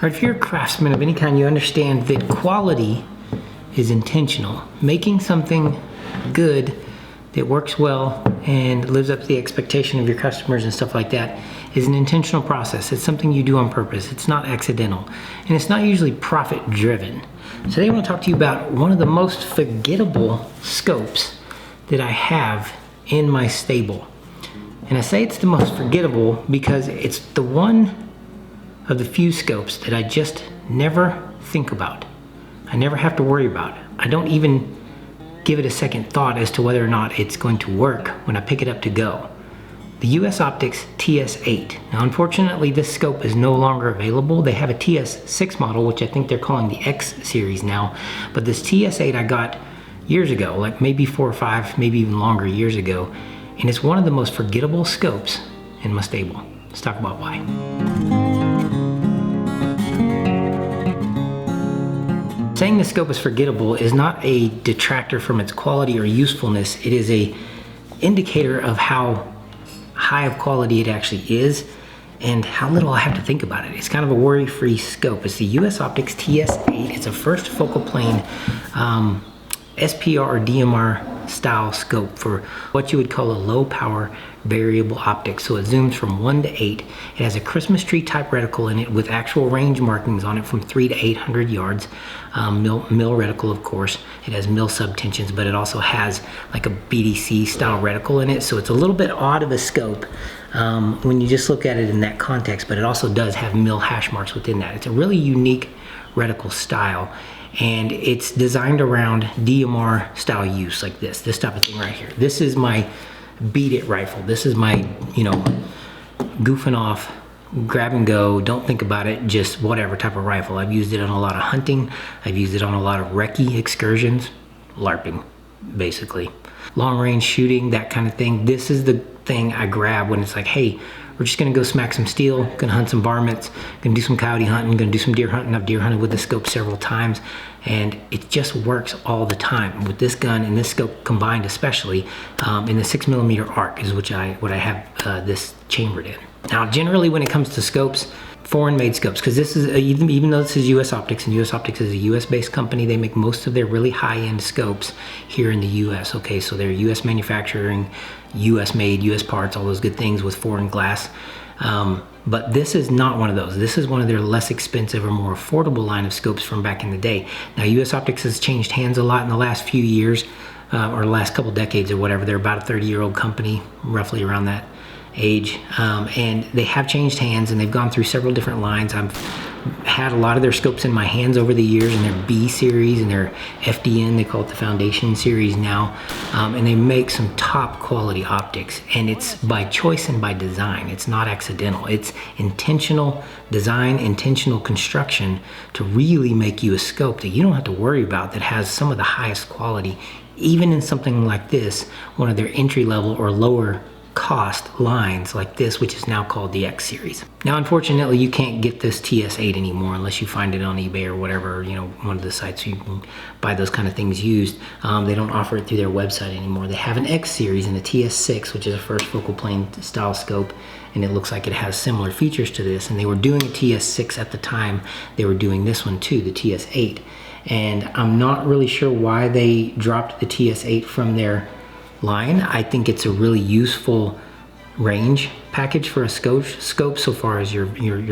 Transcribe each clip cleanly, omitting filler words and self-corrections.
Or if you're a craftsman of any kind, you understand that quality is intentional. Making something good that works well and lives up to the expectation of your customers and stuff like that is an intentional process. It's something you do on purpose. It's not accidental. And it's not usually profit driven. Today I want to talk to you about one of the most forgettable scopes that I have in my stable. And I say it's the most forgettable because it's the one of the few scopes that I just never think about. I never have to worry about. I don't even give it a second thought as to whether or not it's going to work when I pick it up to go. The US Optics TS8. Now unfortunately this scope is no longer available. They have a TS6 model, which I think they're calling the X series now. But this TS8 I got years ago, like maybe 4 or 5, maybe even longer years ago. And it's one of the most forgettable scopes in my stable. Let's talk about why. Saying the scope is forgettable is not a detractor from its quality or usefulness. It is a indicator of how high of quality it actually is and how little I have to think about it. It's kind of a worry-free scope. It's the US Optics TS8. It's a first focal plane SPR or DMR style scope for what you would call a low power variable optic. So it zooms from 1 to 8. It has a Christmas tree type reticle in it with actual range markings on it from 3 to 800 yards. Mil reticle, of course. It has mil subtensions, but it also has like a BDC style reticle in it. So it's a little bit odd of a scope when you just look at it in that context, but it also does have mil hash marks within that. It's a really unique reticle style. And it's designed around DMR style use, like this type of thing right here. This is my beat it rifle. This is my, goofing off, grab and go, don't think about it, just whatever type of rifle. I've used it on a lot of hunting. I've used it on a lot of recce excursions, LARPing, basically. Long range shooting, that kind of thing. This is the thing I grab when it's like, hey, we're just gonna go smack some steel, gonna hunt some varmints, gonna do some coyote hunting, gonna do some deer hunting. I've deer hunted with the scope several times, and it just works all the time. With this gun and this scope combined, especially in the 6mm arc is what I have this chambered in. Now, generally when it comes to scopes, foreign made scopes, because this is even though this is US Optics, and US Optics is a US based company, they make most of their really high end scopes here in the US. Okay, so they're US manufacturing, US made, US parts, all those good things with foreign glass. But this is not one of those. This is one of their less expensive or more affordable line of scopes from back in the day. Now US Optics has changed hands a lot in the last few years, or last couple decades or whatever. They're about a 30-year-old company, roughly around that age, and they have changed hands and they've gone through several different lines. I've had a lot of their scopes in my hands over the years, and their B series and their FDN, they call it the Foundation series now, and they make some top quality optics, and it's by choice and by design. It's not accidental. It's intentional design, intentional construction to really make you a scope that you don't have to worry about, that has some of the highest quality, even in something like this, one of their entry level or lower cost lines like this, which is now called the X series. Now unfortunately you can't get this TS8 anymore unless you find it on eBay or whatever, one of the sites you can buy those kind of things used. They don't offer it through their website anymore. They have an X series and a TS6, which is a first focal plane style scope, and it looks like it has similar features to this, and they were doing a TS6 at the time. They were doing this one too, the TS8, and I'm not really sure why they dropped the TS8 from their line. I think it's a really useful range package for a scope so far as your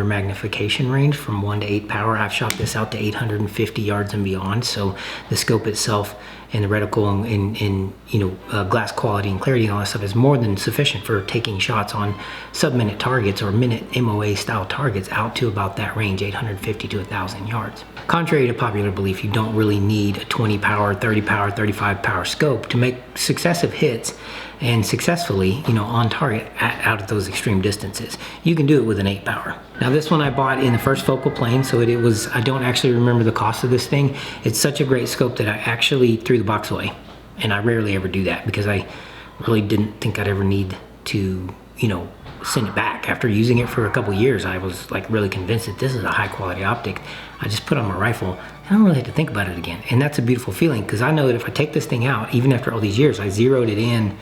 magnification range from 1 to 8 power. I've shot this out to 850 yards and beyond, so the scope itself and the reticle and glass quality and clarity and all that stuff is more than sufficient for taking shots on sub-minute targets or minute MOA style targets out to about that range, 850 to 1,000 yards. Contrary to popular belief, you don't really need a 20 power, 30 power, 35 power scope to make successive hits and successfully, on target out at those extreme distances. You can do it with an 8 power. Now this one I bought in the first focal plane, so it was, I don't actually remember the cost of this thing. It's such a great scope that I actually threw the box away. And I rarely ever do that because I really didn't think I'd ever need to, send it back. After using it for a couple years, I was like really convinced that this is a high quality optic. I just put on my rifle, I don't really have to think about it again. And that's a beautiful feeling because I know that if I take this thing out, even after all these years, I zeroed it in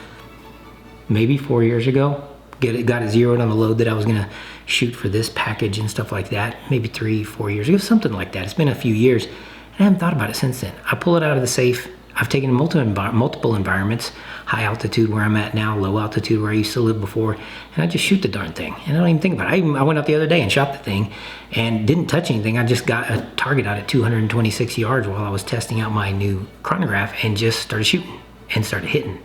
maybe 4 years ago, got it zeroed on the load that I was gonna shoot for this package and stuff like that, maybe 3-4 years ago, something like that. It's been a few years, and I haven't thought about it since then. I pull it out of the safe. I've taken multiple environments, high altitude where I'm at now, low altitude where I used to live before, and I just shoot the darn thing. And I don't even think about it. I went out the other day and shot the thing and didn't touch anything. I just got a target out at 226 yards while I was testing out my new chronograph and just started shooting and started hitting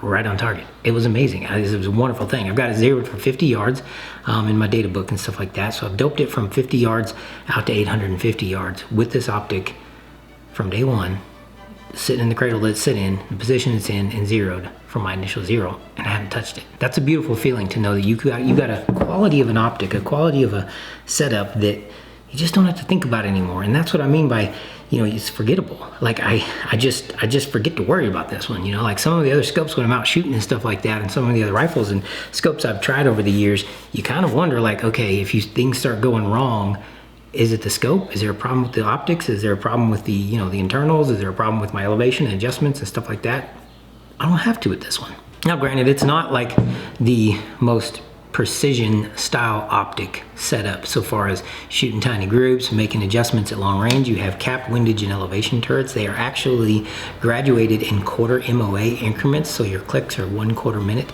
right on target. It was amazing. It was a wonderful thing. I've got it zeroed for 50 yards in my data book and stuff like that. So I've doped it from 50 yards out to 850 yards with this optic from day one, sitting in the cradle that it's sit in, the position it's in, and zeroed from my initial zero, and I haven't touched it. That's a beautiful feeling to know that you got a quality of an optic, a quality of a setup that you just don't have to think about anymore. And that's what I mean by, it's forgettable. Like I just forget to worry about this one. Like some of the other scopes when I'm out shooting and stuff like that, and some of the other rifles and scopes I've tried over the years, you kind of wonder like, okay, if things start going wrong, is it the scope? Is there a problem with the optics? Is there a problem with the, the internals? Is there a problem with my elevation and adjustments and stuff like that? I don't have to with this one. Now, granted, it's not like the most precision style optic setup so far as shooting tiny groups, making adjustments at long range. You have cap, windage, and elevation turrets. They are actually graduated in quarter MOA increments, so your clicks are 1/4 minute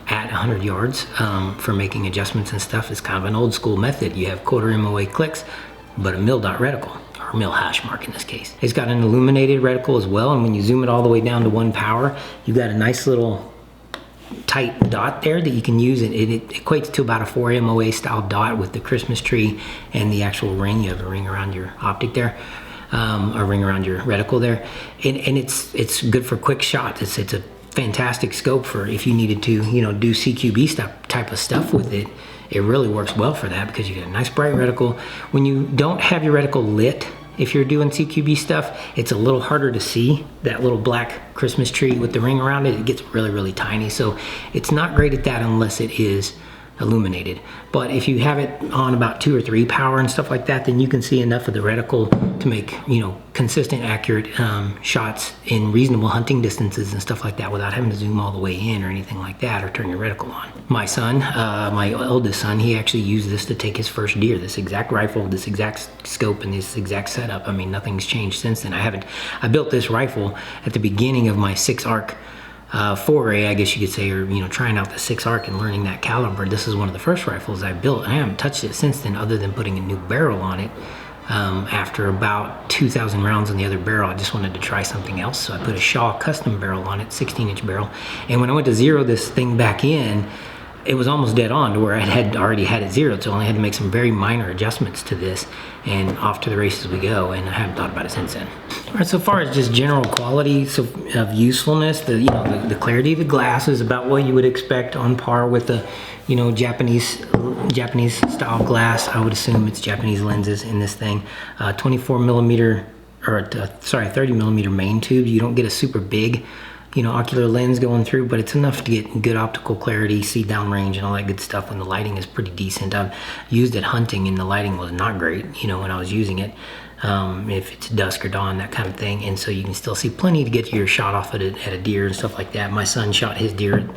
at 100 yards for making adjustments and stuff. Is kind of an old school method. You have quarter MOA clicks, but a mil dot reticle, or mil hash mark in this case. It's got an illuminated reticle as well, and when you zoom it all the way down to 1 power, you got a nice little tight dot there that you can use, and it equates to about a 4 MOA style dot with the Christmas tree and the actual ring. You have a ring around your optic there, a ring around your reticle there, and it's good for quick shots. It's a fantastic scope for if you needed to, do CQB type of stuff with it. It really works well for that because you get a nice bright reticle. When you don't have your reticle lit, if you're doing CQB stuff, it's a little harder to see that little black Christmas tree with the ring around it. It gets really, really tiny. So it's not great at that unless it is illuminated. But if you have it on about 2 or 3 power and stuff like that, then you can see enough of the reticle to make, consistent, accurate shots in reasonable hunting distances and stuff like that without having to zoom all the way in or anything like that, or turn your reticle on. My son, my oldest son, he actually used this to take his first deer, this exact rifle, this exact scope, and this exact setup. I mean, nothing's changed since then. I built this rifle at the beginning of my 6-arc foray, I guess you could say, or trying out the 6-arc and learning that caliber. This is one of the first rifles I built. I haven't touched it since then, other than putting a new barrel on it. After about 2,000 rounds on the other barrel, I just wanted to try something else, so I put a Shaw custom barrel on it, 16-inch barrel. And when I went to zero this thing back in, it was almost dead on to where I had already had it zeroed, so I only had to make some very minor adjustments to this, and off to the races we go, and I haven't thought about it since then. All right, so far as just general quality of usefulness, the clarity of the glass is about what you would expect, on par with the Japanese style glass. I would assume it's Japanese lenses in this thing. 24 millimeter, or 30 millimeter main tube. You don't get a super big ocular lens going through, but it's enough to get good optical clarity, see downrange and all that good stuff when the lighting is pretty decent. I've used it hunting and the lighting was not great, when I was using it. If it's dusk or dawn, that kind of thing. And so you can still see plenty to get your shot off at a deer and stuff like that. My son shot his deer at,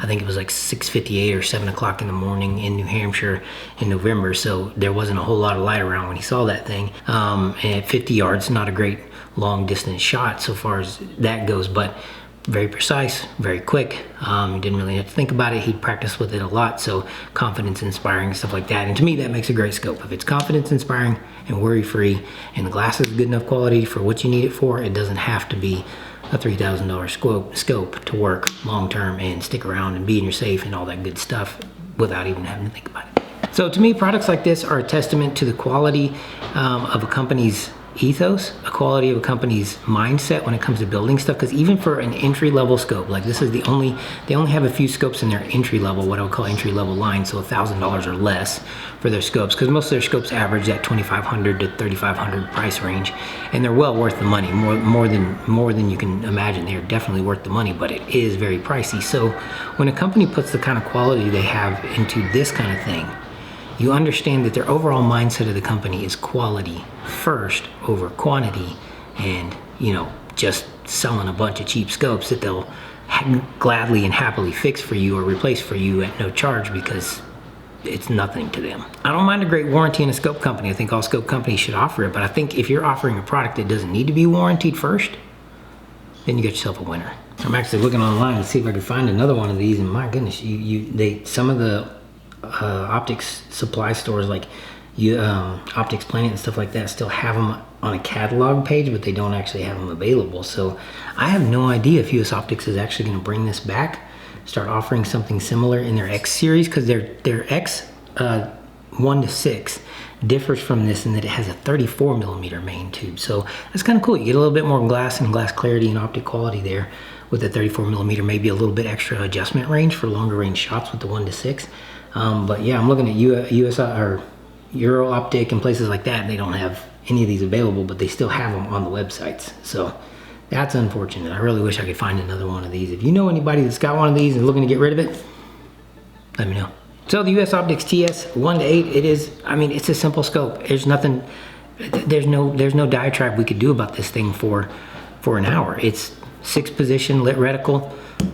I think it was like 6:58 or 7 o'clock in the morning in New Hampshire in November. So there wasn't a whole lot of light around when he saw that thing. And at 50 yards, not a great long distance shot so far as that goes, but very precise, very quick. He didn't really have to think about it. He'd practiced with it a lot, so confidence inspiring and stuff like that. And to me, that makes a great scope. If it's confidence inspiring and worry free, and the glass is good enough quality for what you need it for, it doesn't have to be a $3,000 scope to work long term and stick around and be in your safe and all that good stuff without even having to think about it. So to me, products like this are a testament to the quality of a company's ethos, a quality of a company's mindset when it comes to building stuff. Because even for an entry-level scope, like this is they only have a few scopes in their entry-level, what I would call entry-level line, so $1,000 or less for their scopes, because most of their scopes average that $2,500 to $3,500 price range, and they're well worth the money, more than you can imagine. They're definitely worth the money, but it is very pricey. So when a company puts the kind of quality they have into this kind of thing, you understand that their overall mindset of the company is quality first over quantity, and just selling a bunch of cheap scopes that they'll gladly and happily fix for you or replace for you at no charge, because it's nothing to them. I don't mind a great warranty in a scope company. I think all scope companies should offer it, but I think if you're offering a product that doesn't need to be warranted first, then you get yourself a winner. I'm actually looking online to see if I can find another one of these, and my goodness, some of the optics supply stores like Optics Planet and stuff like that still have them on a catalog page, but they don't actually have them available. So I have no idea if US Optics is actually going to bring this back, start offering something similar in their X series, because their X 1 to 6 differs from this in that it has a 34 millimeter main tube. So that's kind of cool. You get a little bit more glass and glass clarity and optic quality there with the 34 millimeter, maybe a little bit extra adjustment range for longer range shots with the 1 to 6. But yeah, I'm looking at US or Euro Optic and places like that, and they don't have any of these available, but they still have them on the websites. So that's unfortunate. I really wish I could find another one of these. If you know anybody that's got one of these and looking to get rid of it, let me know. So the US Optics TS 1 to 8, it is, I mean, it's a simple scope. There's nothing, there's no diatribe we could do about this thing for an hour. It's 6 position lit reticle,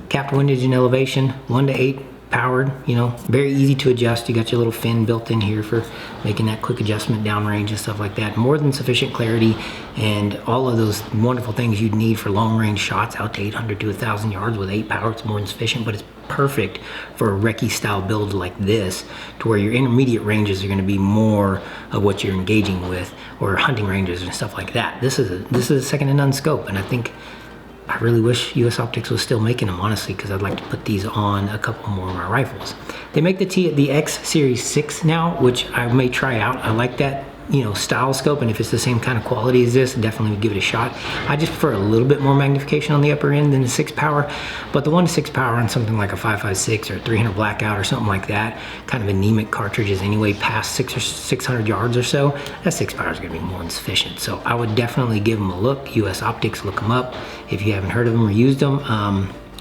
capped windage and elevation, 1 to 8 powered, you know, very easy to adjust. You got your little fin built in here for making that quick adjustment downrange and stuff like that. More than sufficient clarity and all of those wonderful things you'd need for long range shots out to 800 to 1,000 yards with 8 power. It's more than sufficient, but it's perfect for a recce style build like this, to where your intermediate ranges are going to be more of what you're engaging with, or hunting ranges and stuff like that. This is a second to none scope, and I really wish US Optics was still making them, honestly, because I'd like to put these on a couple more of my rifles. They make the X Series 6 now, which I may try out. I like that, you know, style scope, and if it's the same kind of quality as this, definitely would give it a shot. I just prefer a little bit more magnification on the upper end than the 6 power, but the 1 to 6 power on something like a 5.56 or 300 blackout or something like that, kind of anemic cartridges anyway, past 600 yards or so, that 6 power is going to be more than sufficient. So I would definitely give them a look. US Optics, look them up if you haven't heard of them or used them.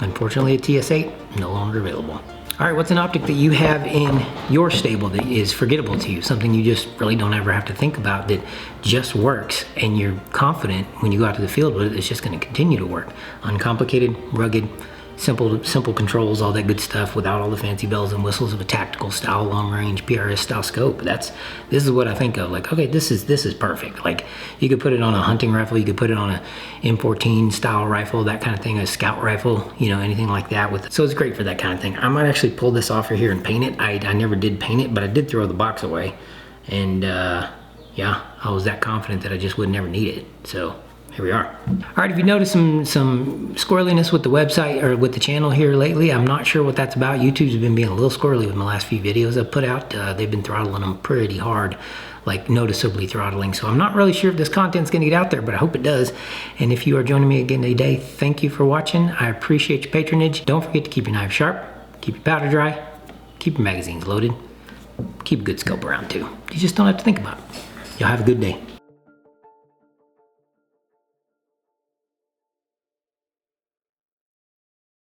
Unfortunately, a TS8 no longer available. All right, what's an optic that you have in your stable that is forgettable to you? Something you just really don't ever have to think about, that just works, and you're confident when you go out to the field with it, it's just gonna continue to work. Uncomplicated, rugged, simple controls, all that good stuff, without all the fancy bells and whistles of a tactical style, long range, PRS style scope. This is what I think of, like, okay, this is perfect. Like, you could put it on a hunting rifle, you could put it on a M14 style rifle, that kind of thing, a scout rifle, you know, anything like that. So it's great for that kind of thing. I might actually pull this off here and paint it. I never did paint it, but I did throw the box away. And yeah, I was that confident that I just would never need it. So here we are. All right, if you noticed some squirreliness with the website or with the channel here lately, I'm not sure what that's about. YouTube's been being a little squirrely with my last few videos I've put out. They've been throttling them pretty hard, like noticeably throttling. So I'm not really sure if this content's gonna get out there, but I hope it does. And if you are joining me again today, thank you for watching. I appreciate your patronage. Don't forget to keep your knives sharp, keep your powder dry, keep your magazines loaded, keep a good scope around too. You just don't have to think about it. Y'all have a good day.